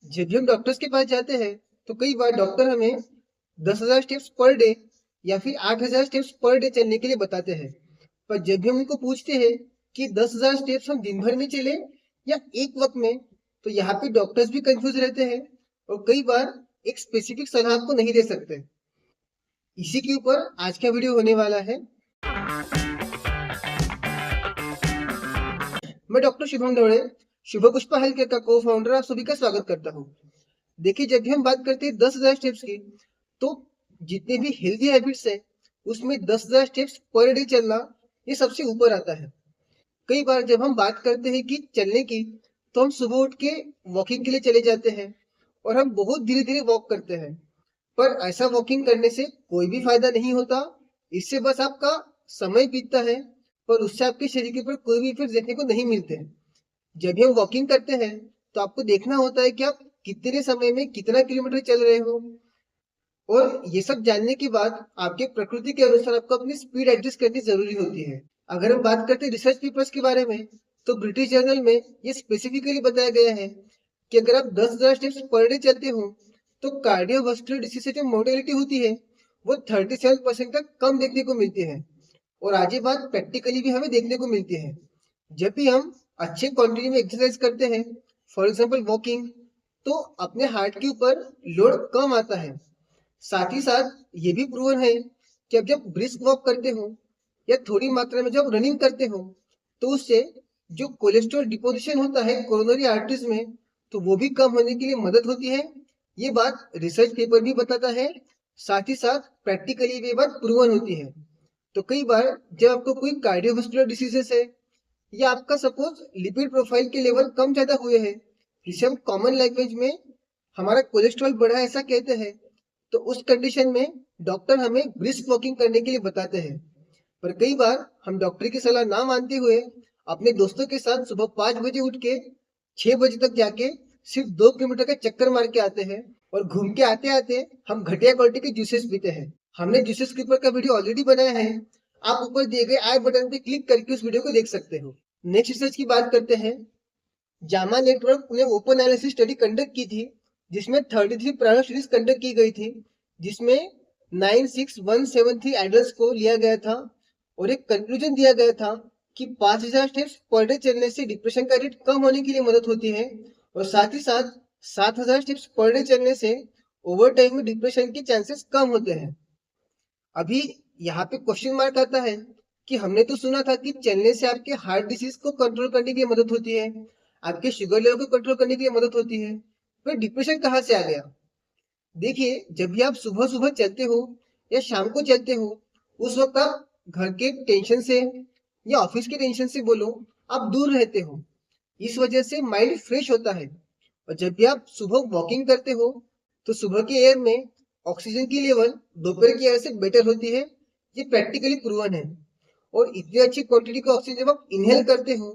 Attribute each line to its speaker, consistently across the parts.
Speaker 1: जब भी हम डॉक्टर्स के पास जाते हैं तो कई बार डॉक्टर हमें 10,000 स्टेप्स पर डे या फिर 8,000 स्टेप्स पर डे चलने के लिए बताते हैं। पर जब भी हम उनको पूछते हैं कि 10,000 स्टेप्स हम दिन भर में चले या एक वक्त में, तो यहाँ पे डॉक्टर्स भी कंफ्यूज रहते हैं और कई बार एक स्पेसिफिक सलाह आपको नहीं दे सकते। इसी के ऊपर आज का वीडियो होने वाला है। मैं डॉक्टर शुभम ढोड़े, शुभ पुष्पा हेल्थ केयर का को फाउंडर आप सभी का स्वागत करता हूँ। देखिए, जब भी हम बात करते हैं 10,000 स्टेप्स की, तो जितने भी हेल्दी हैबिट्स है उसमें 10,000 स्टेप्स पर डे चलना ये सबसे ऊपर आता है। कई बार जब हम बात करते हैं कि चलने की, तो हम सुबह उठ के वॉकिंग के लिए चले जाते हैं और हम बहुत धीरे धीरे वॉक करते हैं। पर ऐसा वॉकिंग करने से कोई भी फायदा नहीं होता। इससे बस आपका समय बीतता है, पर उससे आपके शरीर के ऊपर कोई भी इफेक्ट देखने को नहीं मिलते। जब भी हम वॉकिंग करते हैं तो आपको देखना होता है कि आप कितने समय में कितना किलोमीटर चल रहे हो, और ये सब जानने के बाद आपके प्रकृति के अनुसार आपको अपनी स्पीड एडजस्ट करनी जरूरी होती है। अगर हम बात करते हैं रिसर्च पेपर्स के बारे में, तो ब्रिटिश जर्नल में ये स्पेसिफिकली बताया गया है कि अगर आप 10,000 स्टेप्स पर डे चलते हो तो कार्डियोवास्कुलर डिसीज से जो मोर्टेलिटी होती है वो 37% तक कम देखने को मिलती है। और आज ये बात प्रैक्टिकली भी हमें देखने को मिलती है। जब भी हम अच्छे क्वांटिटी में एक्सरसाइज करते हैं, फॉर एग्जांपल वॉकिंग, तो अपने हार्ट के ऊपर लोड कम आता है। साथ ही साथ ये भी प्रूवन है कि अब जब ब्रिस्क वॉक करते हो या थोड़ी मात्रा में जब रनिंग करते हो, तो उससे जो कोलेस्ट्रॉल डिपोजिशन होता है कोरोनरी आर्टरीज में, तो वो भी कम होने के लिए मदद होती है। ये बात रिसर्च पेपर भी बताता है, साथ ही साथ प्रैक्टिकली भी ये बात प्रूवन होती है। तो कई बार जब आपको कोई कार्डियोवास्कुलर डिसीजेस है या आपका सपोज लिपिड प्रोफाइल के लेवल कम ज्यादा हुए हैं, जिसे हम कॉमन लैंग्वेज में हमारा कोलेस्ट्रॉल बढ़ा ऐसा कहते हैं, तो उस कंडीशन में डॉक्टर हमें ब्रिस्क वॉकिंग करने के लिए बताते हैं। पर कई बार हम डॉक्टर की सलाह ना मानते हुए अपने दोस्तों के साथ सुबह 5 बजे उठ के 6 बजे तक जाके सिर्फ 2 किलोमीटर का चक्कर मार के आते हैं, और घूम के आते आते हम घटिया क्वालिटी के जूसेस पीते हैं। हमने जूसेस के ऊपर का वीडियो ऑलरेडी बनाया है, आप ऊपर दिए गए आई बटन पे क्लिक करके उस वीडियो को देख सकते हो। नेक्स्ट रिसर्च की बात करते हैं। जामा नेटवर्क ने ओपन एनालिसिस स्टडी कंडक्ट की थी, जिसमें 33 प्राइमरी स्टडीज कंडक्ट की गई थी, जिसमें 96173 एडल्ट्स को लिया गया था, और एक कंक्लूजन दिया गया था कि 5,000 स्टेप्स पर डे चलने से डिप्रेशन का रेट कम होने के लिए मदद होती है, और साथ ही साथ 7,000 स्टेप्स पर डे चलने से ओवर टाइम में डिप्रेशन के चांसेस कम होते हैं। अभी यहाँ पे क्वेश्चन मार्क आता है कि हमने तो सुना था कि चलने से आपके हार्ट डिसीज को कंट्रोल करने की मदद होती है, आपके शुगर लेवल को कंट्रोल करने की मदद होती है, फिर डिप्रेशन कहाँ से आ गया? देखिए, जब भी आप सुबह सुबह चलते हो या शाम को चलते हो, उस वक्त आप घर के टेंशन से या ऑफिस के टेंशन से बोलो, आप दूर रहते हो। इस वजह से माइंड फ्रेश होता है। और जब भी आप सुबह वॉकिंग करते हो, तो सुबह के एयर में ऑक्सीजन की लेवल दोपहर की एयर से बेटर होती है। ये प्रैक्टिकली प्रूवन है। और इतनी अच्छी क्वांटिटी का ऑक्सीजन जब आप इनहेल करते हो,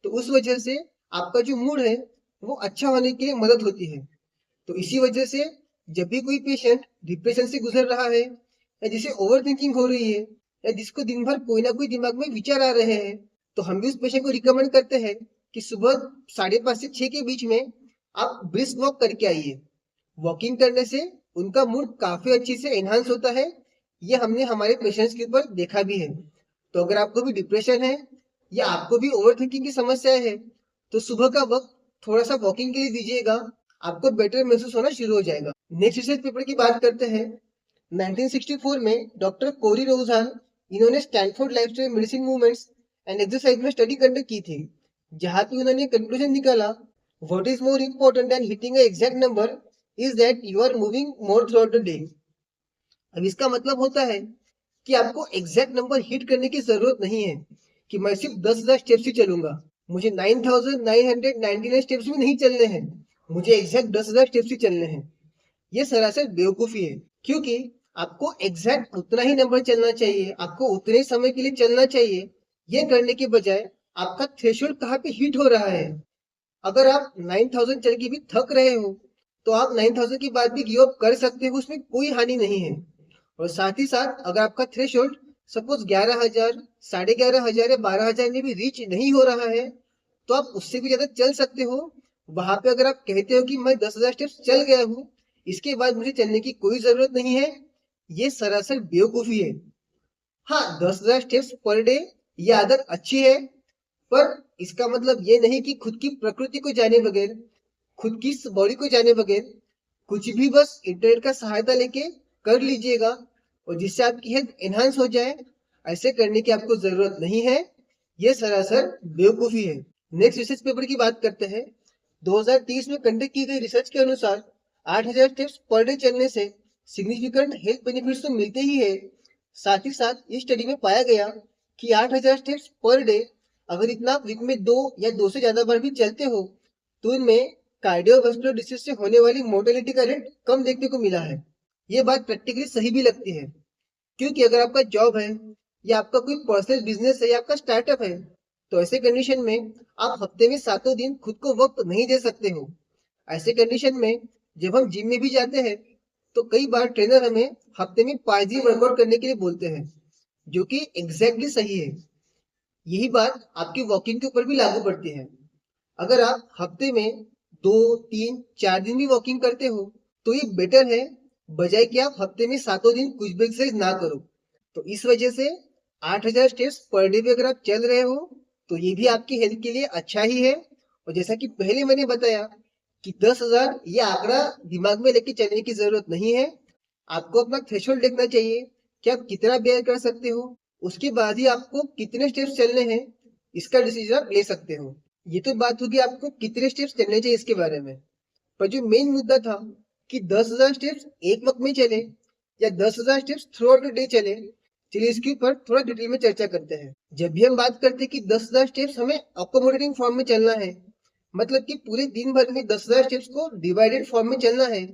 Speaker 1: तो उस वजह से आपका जो मूड है वो अच्छा होने के लिए मदद होती है। तो इसी वजह से जब भी कोई पेशेंट डिप्रेशन से गुजर रहा है, या जिसे ओवर थिंकिंग हो रही है, या जिसको दिन भर कोई ना कोई दिमाग में विचार आ रहे हैं, तो हम भी उस पेशेंट को रिकमेंड करते हैं कि सुबह 5:30 से 6 के बीच में आप ब्रिस्क वॉक करके आइए। वॉकिंग करने से उनका मूड काफी अच्छी से एनहांस होता है। ये हमने हमारे पेशेंट्स के ऊपर देखा भी है। तो अगर आपको भी डिप्रेशन है या आपको भी ओवर थिंकिंग की समस्या है, तो सुबह का वक्त थोड़ा सा वॉकिंग के लिए दीजिएगा, आपको बेटर महसूस होना शुरू हो जाएगा। नेक्स्ट रिसर्च पेपर की बात करते हैं। 1964 में डॉक्टर कोरी रोजहान, इन्होंने Stanford lifestyle medicine movements and exercise में स्टडी कंडक्ट की थी, जहां पे उन्होंने कंक्लूजन निकाला, what is more important than hitting a exact number is that you are moving more throughout the day. अब इसका मतलब होता है कि आपको एग्जैक्ट नंबर हिट करने की जरूरत नहीं है कि मैं सिर्फ 10,000 स्टेप्स ही चलूंगा, मुझे 9,999 स्टेप्स भी नहीं चलने हैं, मुझे एग्जैक्ट 10,000 स्टेप्स ही चलने हैं। ये सरासर बेवकूफी है, क्योंकि आपको एग्जैक्ट उतना ही नंबर चलना चाहिए, आपको उतने समय के लिए चलना चाहिए। ये करने के बजाय आपका थ्रेशोल्ड कहाँ पे हिट हो रहा है। अगर आप 9,000 चल के भी थक रहे हो, तो आप 9,000 की बात भी गिव अप कर सकते हो, उसमें कोई हानि नहीं है। और साथ ही साथ अगर आपका थ्रेशोल्ड सपोज 11,000, 11,500 या 12,000 में भी रीच नहीं हो रहा है, तो आप उससे भी ज्यादा चल सकते हो, वहां पे अगर आप कहते हो कि मैं 10,000 स्टेप्स चल गया हूँ, इसके बाद मुझे चलने की कोई जरूरत नहीं है, ये सरासर बेवकूफी है। हाँ, 10,000 स्टेप्स पर डे ये आदत अच्छी है, पर इसका मतलब ये नहीं कि खुद की प्रकृति को जाने बगैर, खुद की बॉडी को जाने बगैर कुछ भी बस इंटरनेट का सहायता लेके कर लीजिएगा और जिससे आपकी हेल्थ एनहांस हो जाए, ऐसे करने की आपको जरूरत नहीं है। ये सरासर बेवकूफी है। नेक्स्ट रिसर्च पेपर की बात करते हैं। 2030 में कंडक्ट की गई रिसर्च के अनुसार 8,000 स्टेप्स पर डे चलने से सिग्निफिकेंट हेल्थ बेनिफिट्स तो मिलते ही है, साथ ही साथ इस स्टडी में पाया गया कि 8,000 स्टेप्स पर डे अगर इतना आप वीक में 2 या 2 से ज्यादा बार भी चलते हो तो इनमें कार्डियोवास्कुलर डिसीज से होने वाली मोर्टेलिटी का रेट कम देखने को मिला है। ये बात प्रैक्टिकली सही भी लगती है, क्योंकि अगर आपका जॉब है या आपका कोई पर्सनल बिजनेस है या आपका स्टार्टअप है, तो ऐसे कंडीशन में आप हफ्ते में 7 दिन खुद को वक्त नहीं दे सकते हो। ऐसे कंडीशन में जब हम जिम में भी जाते हैं तो कई बार ट्रेनर हमें हफ्ते में 5 दिन वर्कआउट करने के लिए बोलते हैं, जो कि एग्जैक्टली सही है। यही बात आपकी वॉकिंग के ऊपर भी लागू पड़ती है। अगर आप हफ्ते में 2, 3, 4 दिन भी वॉकिंग करते हो तो ये बेटर है, बजाय कि आप हफ्ते में 7 दिन कुछ भी एक्सरसाइज ना करो। तो इस वजह से 8,000 स्टेप्स पर डे भी अगर आप चल रहे हो तो ये भी आपकी हेल्थ के लिए अच्छा ही है। और जैसा कि पहले मैंने बताया कि 10,000 ये आंकड़ा दिमाग में लेके चलने की जरूरत नहीं है। आपको अपना थ्रेशोल्ड देखना चाहिए कि आप कितना बेयर कर सकते हो, उसके बाद ही आपको कितने स्टेप्स चलने हैं इसका डिसीजन आप ले सकते हो। ये तो बात होगी आपको कितने स्टेप्स चलने चाहिए इसके बारे में, पर जो मेन मुद्दा था कि 10,000 स्टेप्स एक वक्त में चले या 10,000 steps through out the day चले, चलिए इसके ऊपर थोड़ा डिटेल में चर्चा करते हैं। जब भी हम बात करते हैं कि 10,000 स्टेप्स हमें अकोमोडेटिंग फॉर्म में चलना है, मतलब कि पूरे दिन भर में 10,000 स्टेप्स को डिवाइडेड फॉर्म में चलना है,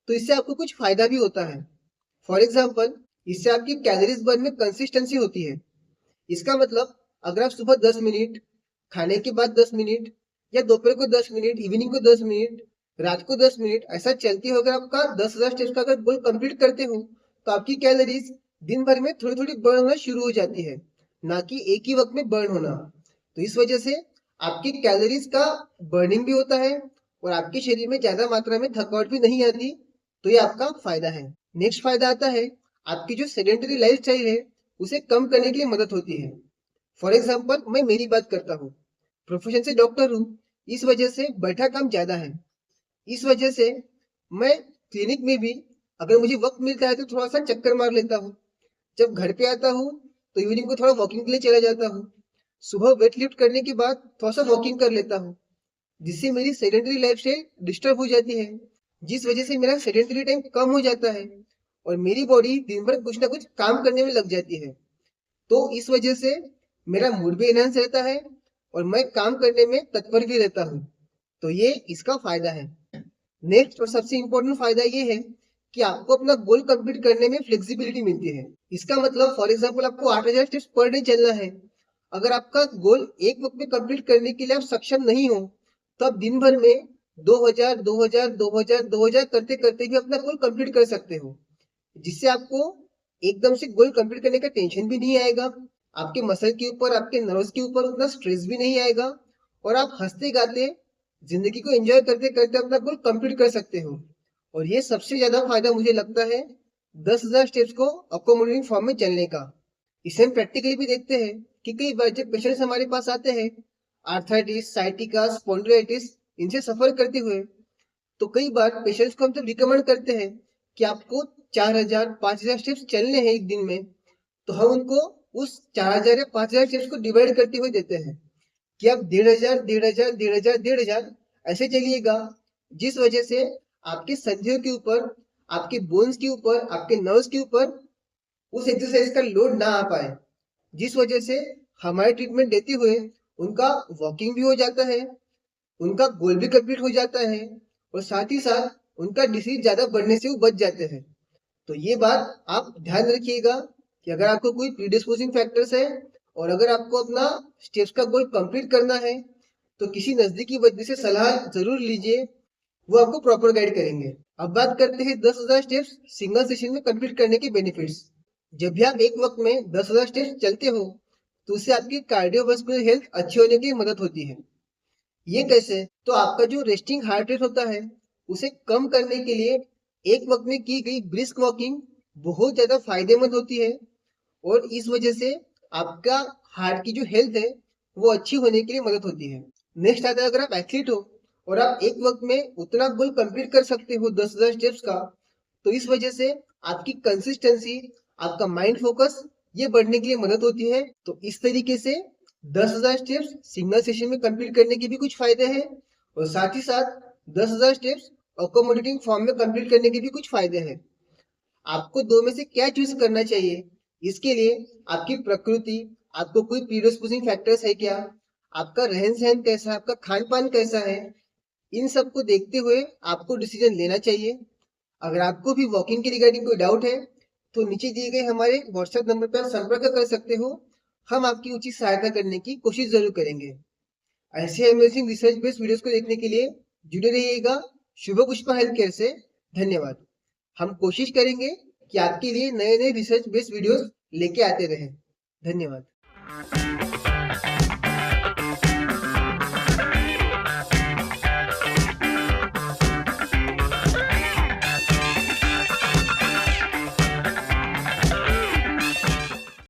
Speaker 1: तो इससे आपको कुछ फायदा भी होता है। फॉर एग्जाम्पल, इससे आपकी कैलोरीज बर्न में कंसिस्टेंसी होती है। इसका मतलब अगर आप सुबह 10 मिनट, खाने के बाद 10 मिनट, या दोपहर को 10 मिनट, इवनिंग को 10 मिनट, रात को 10 मिनट ऐसा चलती हो, अगर आपका 10,000 स्टेप्स का अगर गोल कंप्लीट करते हो तो आपकी कैलोरीज दिन भर में थोड़ी थोड़ी बर्न होना शुरू हो जाती है, ना कि एक ही वक्त में बर्न होना। तो इस वजह से आपकी कैलोरीज का बर्निंग भी होता है और आपके शरीर में ज्यादा मात्रा में थकावट भी नहीं आती। तो ये आपका फायदा है। नेक्स्ट फायदा आता है, आपकी जो सेडेंटरी लाइफ स्टाइल है उसे कम करने के लिए मदद होती है। फॉर एग्जाम्पल, मैं मेरी बात करता हूँ, प्रोफेशन से डॉक्टर हूँ, इस वजह से बैठा काम ज्यादा है। इस वजह से मैं क्लिनिक में भी अगर मुझे वक्त मिलता है तो थोड़ा सा चक्कर मार लेता हूँ। जब घर पे आता हूँ तो इवनिंग को थोड़ा वॉकिंग के लिए चला जाता हूँ। सुबह वेट लिफ्ट करने के बाद थोड़ा सा वॉकिंग कर लेता हूँ, जिससे मेरी सेडेंटरी लाइफस्टाइल डिस्टर्ब हो जाती है, जिस वजह से मेरा सेडेंटरी टाइम कम हो जाता है और मेरी बॉडी दिन भर कुछ ना कुछ काम करने में लग जाती है। तो इस वजह से मेरा मूड भी एनहांस रहता है और मैं काम करने में तत्पर भी रहता हूँ। तो ये इसका फायदा है। नेक्स्ट और सबसे इंपॉर्टेंट फायदा ये है कि आपको अपना गोल कंप्लीट करने में फ्लेक्सिबिलिटी मिलती है। इसका मतलब फॉर एग्जांपल आपको 8,000 स्टेप्स पर डे चलना है। अगर आपका गोल एक वक्त में कंप्लीट करने के लिए आप सक्षम नहीं हो, तो आप दिन भर में 2,000 2,000 2,000 2,000 करते करते भी अपना गोल कंप्लीट कर सकते हो, जिससे आपको एकदम से गोल कंप्लीट करने का टेंशन भी नहीं आएगा, आपके मसल के ऊपर, आपके नर्व्स के ऊपर उतना स्ट्रेस भी नहीं आएगा और आप हंसते गाते जिंदगी को एंजॉय करते करते अपना गोल कंप्लीट कर सकते हो। और ये सबसे ज्यादा फायदा मुझे लगता है 10,000 स्टेप्स को अकोमोडेटिंग फॉर्म में चलने का। इसे हम प्रैक्टिकली भी देखते हैं कि कई बार जब पेशेंट्स हमारे पास आते हैं आर्थराइटिस, साइटिका, स्पॉन्डिलाइटिस इनसे सफर करते हुए, तो कई बार पेशेंट्स को हम जब रिकमेंड करते हैं कि आपको 4,000 5,000 स्टेप्स चलने हैं एक दिन में, तो हम उनको उस 4,000 या 5,000 स्टेप्स को डिवाइड करते हुए देते हैं कि आप 1,500 1,500 1,500 1,500 ऐसे चलिएगा, जिस वजह से आपके संधियों के ऊपर, आपके बोन्स के ऊपर, आपके नर्व्स के ऊपर उस एक्सरसाइज का लोड ना आ पाए, जिस वजह से हमारे ट्रीटमेंट देते हुए उनका वॉकिंग भी हो जाता है, उनका गोल भी कंप्लीट हो जाता है और साथ ही साथ उनका डिसीज ज्यादा बढ़ने से वो बच जाते हैं। तो ये बात आप ध्यान रखिएगा कि अगर आपको कोई प्रीडिस्पोजिंग फैक्टर्स है और अगर आपको अपना स्टेप्स का गोल कंप्लीट करना है, तो किसी नजदीकी वैद्य से सलाह जरूर लीजिए, वो आपको प्रॉपर गाइड करेंगे। अब बात करते हैं 10,000 स्टेप्स सिंगल सेशन में कंप्लीट करने के बेनिफिट्स। जब भी आप एक वक्त में 10,000 स्टेप्स चलते हो तो उससे आपकी कार्डियोवास्कुलर हेल्थ अच्छी होने की मदद होती है। ये कैसे? तो आपका जो रेस्टिंग हार्ट रेट होता है उसे कम करने के लिए एक वक्त में की गई ब्रिस्क वॉकिंग बहुत ज्यादा फायदेमंद होती है और इस वजह से आपका हार्ट की जो हेल्थ है वो अच्छी होने के लिए मदद होती है। नेक्स्ट आता है, अगर आप एथलीट हो और आप एक वक्त में उतना गोल कंप्लीट कर सकते हो 10,000 स्टेप्स का, तो इस वजह से आपकी कंसिस्टेंसी, आपका माइंड फोकस ये बढ़ने के लिए मदद होती है। तो इस तरीके से 10,000 स्टेप्स सिंगल सेशन में कंप्लीट करने के भी कुछ फायदे हैं और साथ ही साथ 10,000 स्टेप्स अकोमोडेटिंग फॉर्म में कंप्लीट करने के भी कुछ फायदे हैं। आपको दो में से क्या चूज करना चाहिए, इसके लिए आपकी प्रकृति, आपको कोई प्रीडिस्पोजिंग फैक्टर्स है क्या, आपका रहन सहन कैसा है, आपका खान पान कैसा है, इन सब को देखते हुए आपको डिसीजन लेना चाहिए। अगर आपको भी वॉकिंग के रिगार्डिंग कोई डाउट है तो नीचे दिए गए हमारे व्हाट्सएप नंबर पर संपर्क कर सकते हो। हम आपकी उचित सहायता करने की कोशिश जरूर करेंगे। ऐसे अमेजिंग रिसर्च बेस्ड वीडियोस को देखने के लिए जुड़े रहिएगा शुभ पुष्पा हेल्थ केयर से। धन्यवाद। हम कोशिश करेंगे कि आपके लिए नए नए रिसर्च बेस्ड वीडियोस लेके आते रहें। धन्यवाद।